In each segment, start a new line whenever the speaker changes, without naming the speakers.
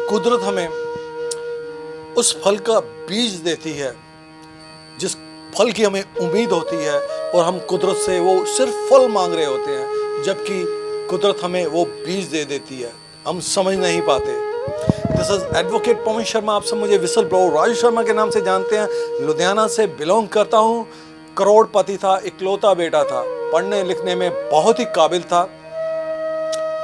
कुदरत हमें उस फल का बीज देती है जिस फल की हमें उम्मीद होती है, और हम कुदरत से वो सिर्फ फल मांग रहे होते हैं, जबकि कुदरत हमें वो बीज दे देती है, हम समझ नहीं पाते। This is advocate Pawan Sharma. आप सब मुझे विसल ब्लोअर राजू शर्मा के नाम से जानते हैं। लुधियाना से बिलोंग करता हूँ। करोड़पति था, इकलौता बेटा था, पढ़ने लिखने में बहुत ही काबिल था।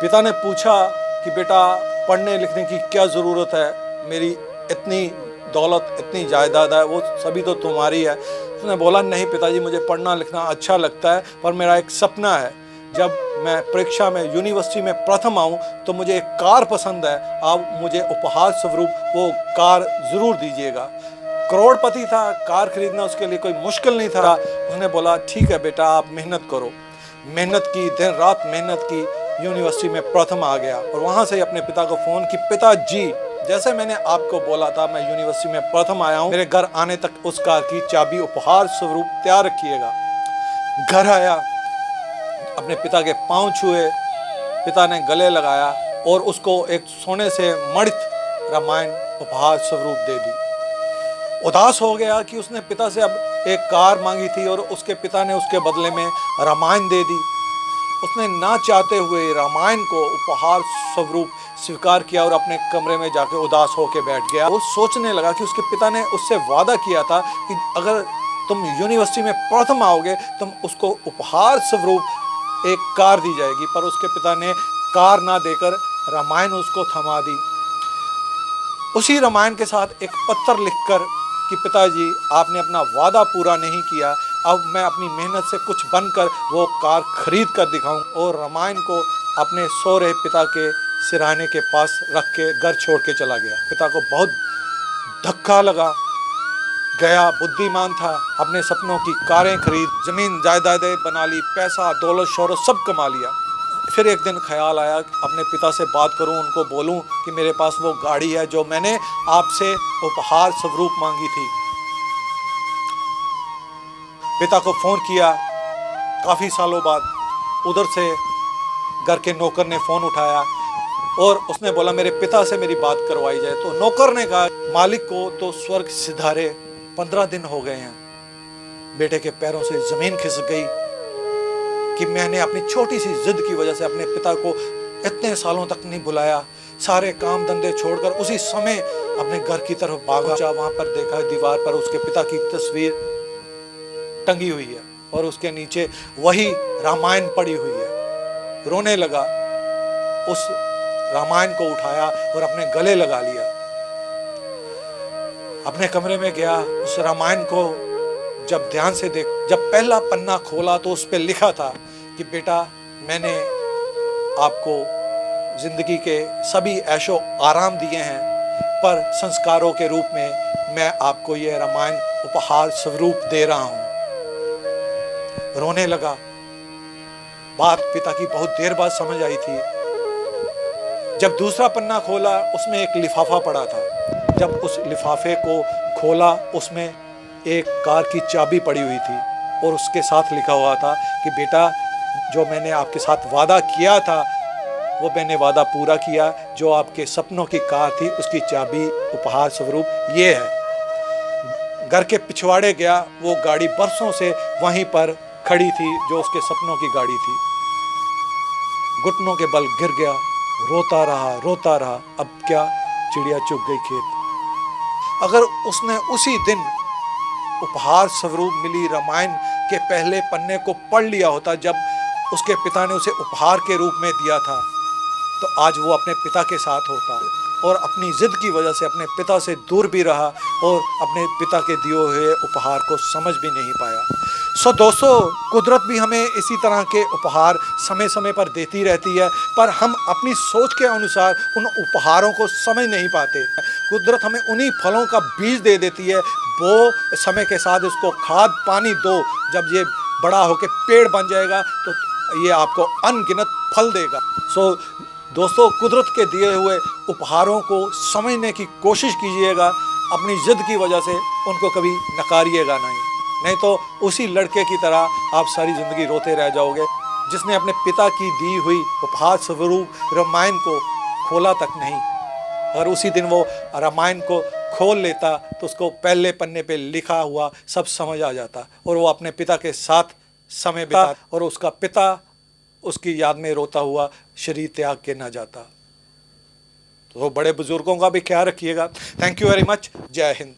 पिता ने पूछा कि बेटा पढ़ने लिखने की क्या ज़रूरत है, मेरी इतनी दौलत इतनी जायदाद है, वो सभी तो तुम्हारी है। उसने बोला नहीं पिताजी, मुझे पढ़ना लिखना अच्छा लगता है, पर मेरा एक सपना है, जब मैं परीक्षा में यूनिवर्सिटी में प्रथम आऊं तो मुझे एक कार पसंद है, आप मुझे उपहार स्वरूप वो कार ज़रूर दीजिएगा। करोड़पति था, कार खरीदना उसके लिए कोई मुश्किल नहीं था। उसने बोला ठीक है बेटा, आप मेहनत करो। मेहनत की, दिन रात मेहनत की, यूनिवर्सिटी में प्रथम आ गया। और वहाँ से अपने पिता को फ़ोन कि पिताजी, जैसे मैंने आपको बोला था मैं यूनिवर्सिटी में प्रथम आया हूँ, मेरे घर आने तक उस कार की चाबी उपहार स्वरूप तैयार रखिएगा। घर आया, अपने पिता के पांव छुए, पिता ने गले लगाया और उसको एक सोने से मढ़ित रामायण उपहार स्वरूप दे दी। उदास हो गया कि उसने पिता से अब एक कार मांगी थी और उसके पिता ने उसके बदले में रामायण दे दी। उसने ना चाहते हुए रामायण को उपहार स्वरूप स्वीकार किया और अपने कमरे में जाके उदास होकर बैठ गया। वो सोचने लगा कि उसके पिता ने उससे वादा किया था कि अगर तुम यूनिवर्सिटी में प्रथम आओगे तुम उसको उपहार स्वरूप एक कार दी जाएगी, पर उसके पिता ने कार ना देकर रामायण उसको थमा दी। उसी रामायण के साथ एक पत्र लिखकर कि पिताजी आपने अपना वादा पूरा नहीं किया, अब मैं अपनी मेहनत से कुछ बनकर वो कार खरीद कर दिखाऊं, और रामायण को अपने सो रहे पिता के सिरहाने के पास रख के घर छोड़ के चला गया। पिता को बहुत धक्का लगा। गया, बुद्धिमान था, अपने सपनों की कारें खरीद, जमीन जायदादें बना ली, पैसा दौलत शोहरत सब कमा लिया। फिर एक दिन ख्याल आया अपने पिता से बात करूं, उनको बोलूं कि मेरे पास वो गाड़ी है जो मैंने आपसे उपहार स्वरूप मांगी थी। पिता को फोन किया, काफी सालों बाद उधर से घर के नौकर ने फोन उठाया और उसने बोला मेरे पिता से मेरी बात करवाई जाए। तो नौकर ने कहा मालिक को तो स्वर्ग सिधारे 15 दिन हो गए हैं, बेटे के पैरों से जमीन खिसक गई कि मैंने अपनी छोटी सी जिद की वजह से अपने पिता को इतने सालों तक नहीं बुलाया। सारे काम धंधे छोड़कर उसी समय अपने घर की तरफ भागा। वहां पर देखा दीवार पर उसके पिता की तस्वीर टंगी हुई है और उसके नीचे वही रामायण पड़ी हुई है। रोने लगा, उस रामायण को उठाया और अपने गले लगा लिया। अपने कमरे में गया, उस रामायण को जब ध्यान से जब पहला पन्ना खोला तो उस पर लिखा था कि बेटा मैंने आपको जिंदगी के सभी ऐशो आराम दिए हैं, पर संस्कारों के रूप में मैं आपको यह रामायण उपहार स्वरूप दे रहा हूं। रोने लगा। बात पिता की बहुत देर बाद समझ आई थी। जब दूसरा पन्ना खोला उसमें एक लिफाफा पड़ा था। जब उस लिफाफे को खोला उसमें एक कार की चाबी पड़ी हुई थी और उसके साथ लिखा हुआ था कि बेटा जो मैंने आपके साथ वादा किया था वो मैंने वादा पूरा किया, जो आपके सपनों की कार थी उसकी चाबी उपहार स्वरूप ये है। घर के पिछवाड़े गया, वो गाड़ी बरसों से वहीं पर खड़ी थी जो उसके सपनों की गाड़ी थी। घुटनों के बल गिर गया, रोता रहा। अब क्या, चिड़िया चुग गई खेत। अगर उसने उसी दिन उपहार स्वरूप मिली रामायण के पहले पन्ने को पढ़ लिया होता जब उसके पिता ने उसे उपहार के रूप में दिया था, तो आज वो अपने पिता के साथ होता, और अपनी जिद की वजह से अपने पिता से दूर भी रहा और अपने पिता के दिए हुए उपहार को समझ भी नहीं पाया। सो दोस्तों, कुदरत भी हमें इसी तरह के उपहार समय समय पर देती रहती है, पर हम अपनी सोच के अनुसार उन उपहारों को समझ नहीं पाते। कुदरत हमें उन्हीं फलों का बीज दे देती है, वो समय के साथ उसको खाद पानी दो, जब ये बड़ा होकर पेड़ बन जाएगा तो ये आपको अनगिनत फल देगा। सो दोस्तों, कुदरत के दिए हुए उपहारों को समझने की कोशिश कीजिएगा, अपनी जिद की वजह से उनको कभी नकारिएगा नहीं तो उसी लड़के की तरह आप सारी ज़िंदगी रोते रह जाओगे जिसने अपने पिता की दी हुई उपहार स्वरूप रामायण को खोला तक नहीं। अगर उसी दिन वो रामायण को खोल लेता तो उसको पहले पन्ने पे लिखा हुआ सब समझ आ जाता और वो अपने पिता के साथ समय बिता और उसका पिता उसकी याद में रोता हुआ शरीर त्याग के ना जाता। तो बड़े बुजुर्गों का भी ख्याल रखिएगा। Thank you very much. जय हिंद।